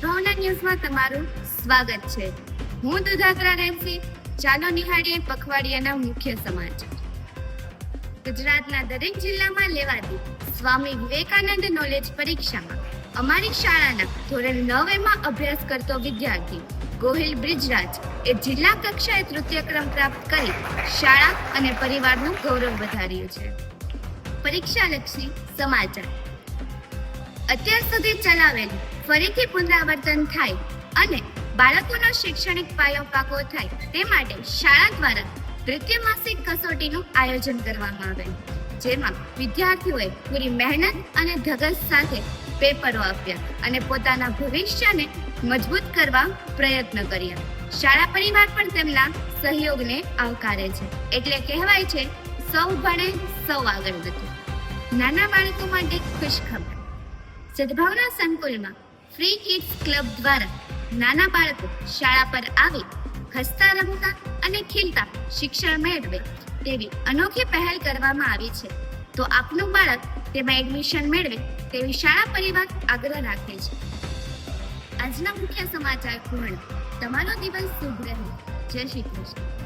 સદભાવના ન્યૂઝમાં તમારું સ્વાગત છે. હું દુધાત્રા રેન્સી. ચાલો નિહાળીએ પખવાડિયાના મુખ્ય સમાચાર. ગુજરાતના દરેક જિલ્લામાં લેવાતી સ્વામી વિવેકાનંદ નોલેજ પરીક્ષામાં અમારી શાળાના ધોરણ 9માં અભ્યાસ કરતો વિદ્યાર્થી ગોહિલ બ્રિજરાજ એ જિલ્લા કક્ષાએ તૃતીય ક્રમ પ્રાપ્ત કરી શાળા અને પરિવારનું ગૌરવ વધાર્યું છે. પરીક્ષાલક્ષી સમાચાર. અત્યાર સુધી ચલાવેલું ફરીથી પુનરાવર્તન થાય અને બાળકોનો શૈક્ષણિક પાયો પાકો થાય તે માટે શાળા દ્વારા ત્રિમાસિક કસોટીનું આયોજન કરવામાં આવેલું, જેમાં વિદ્યાર્થીઓએ પૂરી મહેનત અને ધગશ સાથે પેપરો આપ્યા અને પોતાના ભવિષ્યને મજબૂત કરવા પ્રયત્ન કર્યા. શાળા પરિવાર પણ તેમના સહયોગને આવકારે છે. એટલે કહેવાય છે, સૌ ભણે સૌ આગળ વધે. નાના બાળકો માટે ખુશખબર. સદભાવના સંકુલમાં ફ્રી કિડ્સ ક્લબ દ્વારા નાના બાળકો શાળા પર આવી હસતા રમતા અને ખીલતા શિક્ષણ મેળવે તેવી અનોખી પહેલ કરવામાં આવી છે. તો આપનું બાળક તેમાં એડમિશન મેળવે તેવી શાળા પરિવાર આગ્રહ રાખે છે. આજના મુખ્ય સમાચાર પૂર્ણ. તમારો દિવસ શુભ રહે. જય શ્રી કૃષ્ણ.